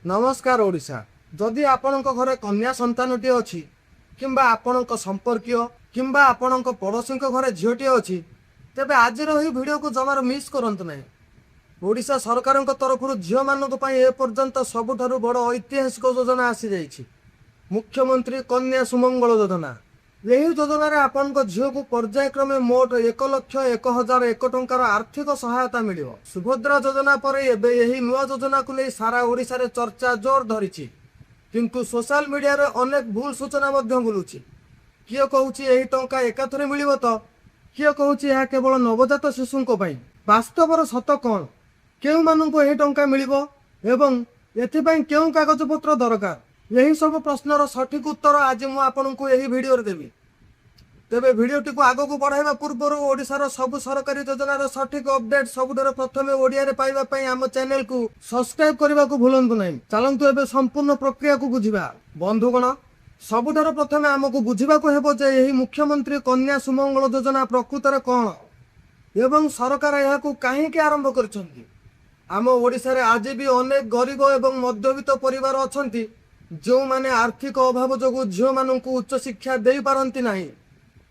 नमस्कार ओडिशा। जदि आपणक घरे कन्या संतानटी अछि किंबा आपणक संपर्कीय किंबा आपणक पड़ोसी घरे झीटी अछि तेबे आज वीडियो को जमार मिस करंतु नहीं। ओडिशा सरकार तरफ झील मानक ए पर्यंत सबुठारु बड़ ऐतिहासिक योजना आसी जाइछि मुख्यमंत्री कन्या सुमंगल योजना। यही योजन आपण झील को पर्यायक्रमे मोट 1,01,001 टंकार आर्थिक सहायता मिल। सुभद्रा योजना पर एबे यही नुआ योजना को नहीं सारा ओडिशा रे चर्चा जोर धरी किंतु सोशल मीडिया रे अनेक भूल सूचना बुलूची। किए कहूची यही टंका एकाथरे मिलिबो तो किए कहूची यह केवल नवजात शिशुंको पई। वास्तवर सत कौन केउ माननको यही टंका मिलिबो एवं एथिपाई केउ कागजपत्र दरकार यही सब प्रश्नर सठिक उत्तर आज मु आपनको यही वीडियो रे देबी। तेबे वीडियोटी को आगो को बढ़ाइबा पूर्व ओडिशार सब सरकारी योजनार सठिक अपडेट सबुठार प्रथमे ओडिया रे पाइबा पई आम चैनल को सब्सक्राइब करबा को भूलंतु नहीं। चलंतु एबे संपूर्ण प्रक्रिया को बुझिबा। बंधुगण सबुठार प्रथमे आमको बुझिबा को हेबो जे यही मुख्यमंत्री कन्या सुमंगल योजना प्रकृतर कौन एवं सरकार यहाकू काहेकि आरंभ करछंती। आम ओडिशा रे आज भी अनेक गरीब एवं मध्यवित्त परिवार अछंती जो माने आर्थिक अभाव जोगु झील माननकु उच्च शिक्षा देई पारंती नाही।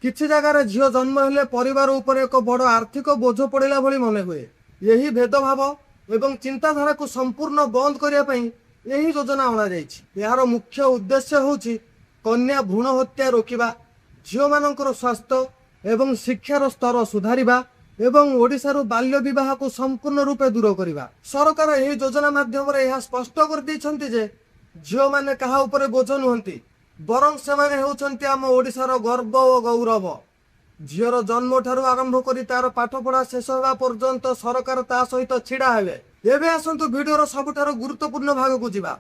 किछि जगार झील जन्म हेले परिवार उपर एक बड़ आर्थिक बोझ पड़िला भली मने हुए। यही भेदभाव एवं चिंताधारा को संपूर्ण बंद करिया पई यही योजना अणा जाइछि। यार मुख्य उद्देश्य होछि कन्या भ्रूण हत्या रोकिबा, झील मानकर स्वास्थ्य एवं शिक्षार स्तर सुधारिबा एवं ओडिशारू बाल्य विवाह को संपूर्ण रूपे दूर करिबा। सरकार यही योजना माध्यम रे यह स्पष्ट कर दैछन्ति जे झील माने कहा उपरे बोझ नुहंती बरं सेमाने हेउछन्ति आम ओडिशार गर्व और गौरव। झीर जन्म ठारू आरंभ करी तार पाठपढ़ा शेष होगा पर्यंत सरकार ता सहित छिड़ा हेबे। एबे आसंतु वीडियोर सबुठारु गुरुत्वपूर्ण भाग को जिबा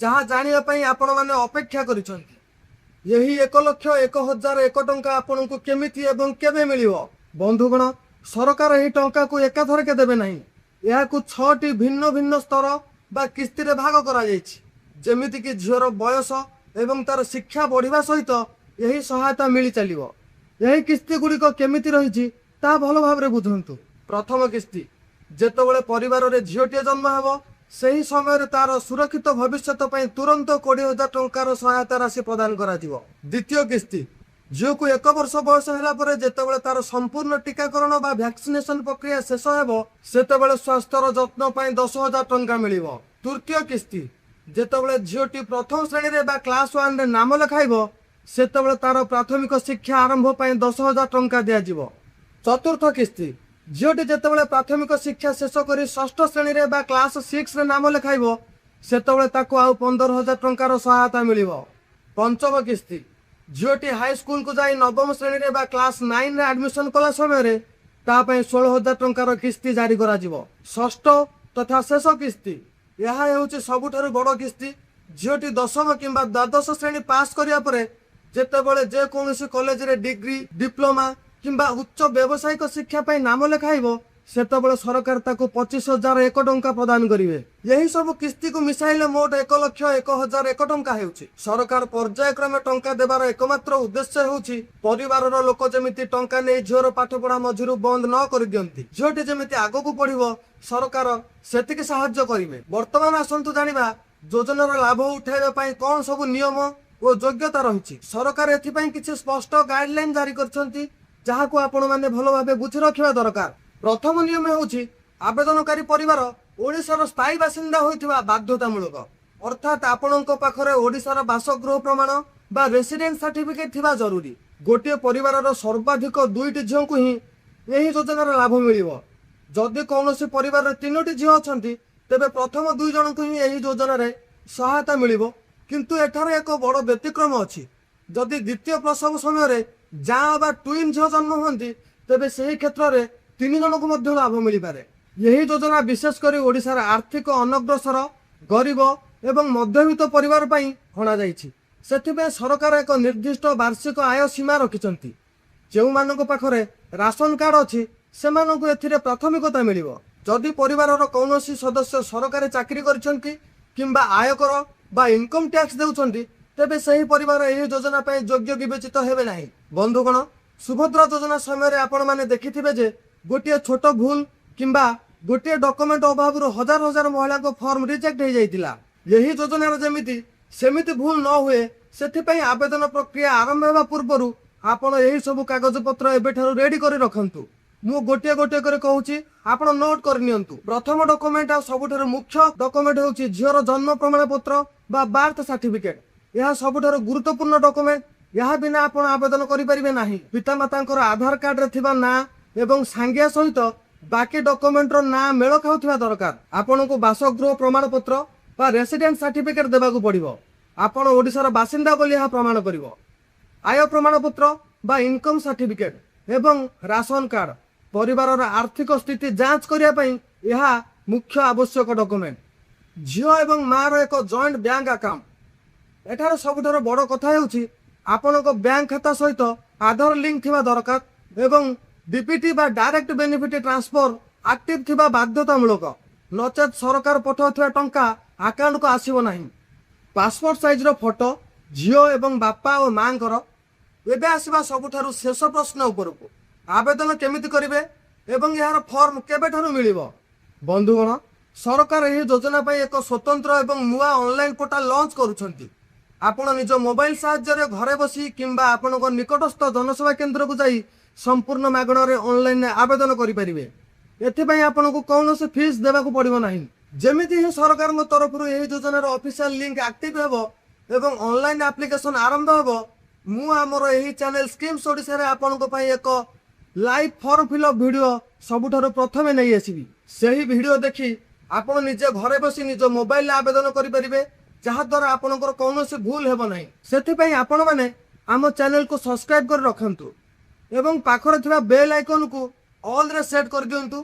जहाँ जानिबा पई आपण माने अपेक्षा करिसन्ति। यही 1,01,001 टंका आपनकु केमिति एवं केबे मिलिबो। बंधुगण सरकार यही टंका को एकाथरके देबे नाही। याकू 6टी भिन्न भिन्न स्तर बा किस्ती रे भाग करा जायछि जेमिति कि झीर बयस एवं तार शिक्षा बढ़िबा सहित यही सहायता मिली चलिबो। यही किस्ती गुड़िक केमिति रहिछि ता भल भाबरे बुझंतु। प्रथम किस्ती जेतेबेले परिवार रे झीलटिए जन्म हेबो सही समय तार सुरक्षित भविष्यत पई तुरंत 20,000 टंकार सहायता राशि प्रदान करा दिबो। द्वितीय किस्ती झील को 1 वर्ष बयस होला परे जेतेबेले तार संपूर्ण टीकाकरण बा वैक्सीनेशन प्रक्रिया शेष हेबो सेतेबेले स्वास्थ्यर जत्न पई 10,000 टंका मिलिबो। तृतीय किस्ती जेतेबेले झीलटी प्रथम श्रेणी रे बा क्लास 1 रे नाम लिखाइबो सेतेबेले तार प्राथमिक शिक्षा आरंभ पई 10,000 टंका दिया जिवो। चतुर्थ किस्ती झीलटी जेतेबेले प्राथमिक शिक्षा शेष करी षष्ठ श्रेणी रे बा क्लास 6 रे नाम लिखाइबो सेतेबेले ताको आउ 15,000 टंकार सहायता मिलिबो। पंचम किस्ती झीलटी हाई स्कूल को जाई नवम श्रेणी रे बा क्लास 9 रे एडमिशन कला समय रे ता पई 16,000 टंकार किस्ती जारी करा जिवो। षष्ठ तथा शेष किस्ती यह हेउछि सबुठारु बड़ किस्ती। झीलटी 10म किंबा द्वादश श्रेणी पास करिया परे जेतेबेले जे कोनोसी कॉलेज रे डिग्री डिप्लोमा किंबा उच्च व्यावसायिक शिक्षा पई नाम लिखाइबो सेतेबेले सरकार ताको 25,001 टंका प्रदान करिवे। यही सब किस्ती को मिसाइले मोट 1,01,001 टंका हेउछि। सरकार पर्यायक्रमे टंका देबार एकमात्र उद्देश्य हेउछि परिवारर लोक जेमिति टंका नै झीर पाठपढ़ा मझिरु बंद न करि दियंती। झीलटी जेमिति आगो को पढिबो सरकार सेतिके सहायता करिवे। वर्तमान आसंतु जानिबा योजनार लाभ उठाइबा पई कोन सब नियम और योग्यता रहिछि। सरकार एथिपई किछि स्पष्ट गाइडलाइन जारी करछन्ती जाहाकू आपण माने भलो भाबे बुझि रखिबा दरकार। प्रथम नियम हेउछि आवेदनकारी परिवार ओडिशार स्थायी बासिंदा होइथिबा बाध्यतामूलक अर्थात आपणक पाखरे ओडिशार बासगृह प्रमाण बा रेसिडेंट सर्टिफिकेट थिबा जरूरी। गोटे परिवारर सर्वाधिक 2टी झील को ही यही योजनार लाभ मिलिबो। जदि कौनसी परिवार 3टी झील अछंती तेबे प्रथम 2 जन को ही यही योजना रे सहायता मिलिबो। किंतु एठारे एक बड़ व्यतिक्रम अछि। जदि द्वितीय प्रसव समय रे जां बा ट्विन झील जन्म होंती तेबे सही क्षेत्र रे 3 जन को मध्य लाभ मिल पारे। यही योजना विशेष कर ओडिशार आर्थिक अनग्रसर गरीब एवं मध्यवित्त परिवार पई हणा जाइछि। सेथिबे सरकार एक निर्दिष्ट वार्षिक आय सीमा रखिछन्ति। जेउ मानक पाखरे राशन कार्ड अछि सेमानकु एथिरे प्राथमिकता मिलिबो। जदि परिवारर कौनसी सदस्य सरकारी चाकरी करिछन्ति किंबा आयकर बा इनकम टैक्स देउछन्ति तेबे सही परिवार एही योजना पई योग्य विवेचित हेबे नाही। बंधुगण सुभद्रा योजना समय आपण माने देखिथिबे जे गोटे छोट भूल किंबा गोटे डॉक्यूमेंट अभाव हजार हजार महिला को फॉर्म रिजेक्ट हो जाइतिला। ଏହି ଯୋଜନାର ଯେମିତି ସେମିତି ଭୁଲ ନ ହୁଏ ସେଥିପାଇଁ ଆବେଦନ ପ୍ରକ୍ରିୟା ଆରମ୍ଭ ହେବା ପୂର୍ବରୁ ଆପଣ ଏହି ସବୁ କାଗଜପତ୍ର ଏବେଠାରୁ ରେଡି କରି ରଖନ୍ତୁ। ମୁଁ ଗୋଟିଏ ଗୋଟିଏ କରି କହୁଛି, ଆପଣ ନୋଟ୍ କରି ନିଅନ୍ତୁ। ପ୍ରଥମ ଡକୁମେଣ୍ଟ ଆଉ ସବୁଠାରୁ ମୁଖ୍ୟ ଡକୁମେଣ୍ଟ ହେଉଛି ଝିଅର ଜନ୍ମ ପ୍ରମାଣପତ୍ର ବା ବାର୍ଥ ସାର୍ଟିଫିକେଟ। ଏହା ସବୁଠାରୁ ଗୁରୁତ୍ୱପୂର୍ଣ୍ଣ ଡକୁମେଣ୍ଟ। ଏହା ବିନା ଆପଣ ଆବେଦନ କରିପାରିବେ ନାହିଁ। ପିତାମାତାଙ୍କର ଆଧାର କାର୍ଡରେ ଥିବା ନାଁ ଏବଂ ସାଙ୍ଗିଆ ସହିତ ବାକି ଡକୁମେଣ୍ଟର ନାଁ ମେଳ ଖାଉଥିବା ଦରକାର। ଆପଣଙ୍କୁ ବାସଗୃହ ପ୍ରମାଣପତ୍ର ବା ରେସିଡେନ୍ସ ସାର୍ଟିଫିକେଟ ଦେବାକୁ ପଡ଼ିବ। ଆପଣ ଓଡ଼ିଶାର ବାସିନ୍ଦା ବୋଲି ଏହା ପ୍ରମାଣ କରିବ। ଆୟ ପ୍ରମାଣପତ୍ର ବା ଇନକମ୍ ସାର୍ଟିଫିକେଟ ଏବଂ ରାସନ କାର୍ଡ, ପରିବାରର ଆର୍ଥିକ ସ୍ଥିତି ଯାଞ୍ଚ କରିବା ପାଇଁ ଏହା ମୁଖ୍ୟ ଆବଶ୍ୟକ ଡକୁମେଣ୍ଟ। ଝିଅ ଏବଂ ମାଆର ଏକ ଜଏଣ୍ଟ ବ୍ୟାଙ୍କ ଆକାଉଣ୍ଟ। ଏଠାରେ ସବୁଠାରୁ ବଡ଼ କଥା ହେଉଛି ଆପଣଙ୍କ ବ୍ୟାଙ୍କ ଖାତା ସହିତ ଆଧାର ଲିଙ୍କ ଥିବା ଦରକାର ଏବଂ ଡିପିଟି ବା ଡାଇରେକ୍ଟ ବେନିଫିଟ ଟ୍ରାନ୍ସଫର ଆକ୍ଟିଭ ଥିବା ବାଧ୍ୟତାମୂଳକ, ନଚେତ୍ ସରକାର ପଠାଉଥିବା ଟଙ୍କା ଆକାଉଣ୍ଟକୁ ଆସିବ ନାହିଁ। ପାସପୋର୍ଟ ସାଇଜର ଫଟୋ ଝିଅ ଏବଂ ବାପା ଓ ମାଆଙ୍କର। ଏବେ ଆସିବା ସବୁଠାରୁ ଶେଷ ପ୍ରଶ୍ନ ଉପରକୁ, ଆବେଦନ କେମିତି କରିବେ ଏବଂ ଏହାର ଫର୍ମ କେବେଠାରୁ ମିଳିବ? ବନ୍ଧୁଗଣ, ସରକାର ଏହି ଯୋଜନା ପାଇଁ ଏକ ସ୍ୱତନ୍ତ୍ର ଏବଂ ନୂଆ ଅନଲାଇନ୍ ପୋର୍ଟାଲ ଲଞ୍ଚ କରୁଛନ୍ତି। ଆପଣ ନିଜ ମୋବାଇଲ ସାହାଯ୍ୟରେ ଘରେ ବସି କିମ୍ବା ଆପଣଙ୍କ ନିକଟସ୍ଥ ଜନସେବା କେନ୍ଦ୍ରକୁ ଯାଇ ସମ୍ପୂର୍ଣ୍ଣ ମାଗଣାରେ ଅନଲାଇନରେ ଆବେଦନ କରିପାରିବେ। ଏଥିପାଇଁ ଆପଣଙ୍କୁ କୌଣସି ଫିସ୍ ଦେବାକୁ ପଡ଼ିବ ନାହିଁ। ଯେମିତି ହିଁ ସରକାରଙ୍କ ତରଫରୁ ଏହି ଯୋଜନାର ଅଫିସିଆଲ ଲିଙ୍କ ଆକ୍ଟିଭ ହେବ ଏବଂ ଅନଲାଇନ ଆପ୍ଲିକେସନ ଆରମ୍ଭ ହେବ, ମୁଁ ଆମର ଏହି ଚ୍ୟାନେଲ ସ୍କିମ୍ସ ଓଡ଼ିଶାରେ ଆପଣଙ୍କ ପାଇଁ ଏକ ଲାଇଭ ଫର୍ମ ଫିଲ୍ଅପ୍ ଭିଡ଼ିଓ ସବୁଠାରୁ ପ୍ରଥମେ ନେଇ ଆସିବି। ସେହି ଭିଡ଼ିଓ ଦେଖି ଆପଣ ନିଜେ ଘରେ ବସି ନିଜ ମୋବାଇଲରେ ଆବେଦନ କରିପାରିବେ, ଯାହାଦ୍ୱାରା ଆପଣଙ୍କର କୌଣସି ଭୁଲ ହେବ ନାହିଁ। ସେଥିପାଇଁ ଆପଣମାନେ ଆମ ଚ୍ୟାନେଲକୁ ସବସ୍କ୍ରାଇବ କରି ରଖନ୍ତୁ ଏବଂ ପାଖରେ ଥିବା ବେଲ୍ ଆଇକନକୁ ଅଲ୍ରେ ସେଟ୍ କରିଦିଅନ୍ତୁ,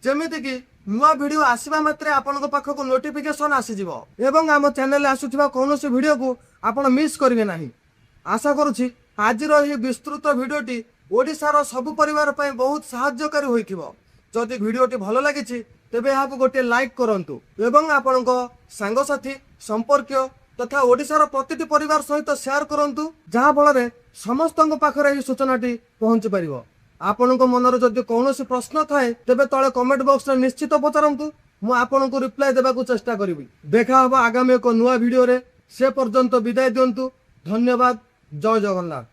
ଯେମିତିକି ନୂଆ ଭିଡ଼ିଓ ଆସିବା ମାତ୍ରେ ଆପଣଙ୍କ ପାଖକୁ ନୋଟିଫିକେସନ ଆସିଯିବ ଏବଂ ଆମ ଚ୍ୟାନେଲରେ ଆସୁଥିବା କୌଣସି ଭିଡ଼ିଓକୁ ଆପଣ ମିସ୍ କରିବେ ନାହିଁ। ଆଶା କରୁଛି ଆଜିର ଏହି ବିସ୍ତୃତ ଭିଡ଼ିଓଟି ଓଡ଼ିଶାର ସବୁ ପରିବାର ପାଇଁ ବହୁତ ସାହାଯ୍ୟକାରୀ ହୋଇଥିବ। ଯଦି ଭିଡ଼ିଓଟି ଭଲ ଲାଗିଛି ତେବେ ଏହାକୁ ଗୋଟିଏ ଲାଇକ୍ କରନ୍ତୁ ଏବଂ ଆପଣଙ୍କ ସାଙ୍ଗସାଥି, ସମ୍ପର୍କୀୟ ତଥା ଓଡ଼ିଶାର ପ୍ରତିଟି ପରିବାର ସହିତ ସେୟାର କରନ୍ତୁ, ଯାହାଫଳରେ ସମସ୍ତଙ୍କ ପାଖରେ ଏହି ସୂଚନାଟି ପହଞ୍ଚି ପାରିବ। ଆପଣଙ୍କ ମନରେ ଯଦି କୌଣସି ପ୍ରଶ୍ନ ଥାଏ ତେବେ ତଳେ କମେଣ୍ଟ ବକ୍ସରେ ନିଶ୍ଚିତ ପଚାରନ୍ତୁ। ମୁଁ ଆପଣଙ୍କୁ ରିପ୍ଲାଏ ଦେବାକୁ ଚେଷ୍ଟା କରିବି। ଦେଖା ହେବ ଆଗାମୀ ଏକ ନୂଆ ଭିଡ଼ିଓରେ। ସେ ପର୍ଯ୍ୟନ୍ତ ବିଦାୟ ଦିଅନ୍ତୁ। ଧନ୍ୟବାଦ। ଜୟ ଜଗନ୍ନାଥ।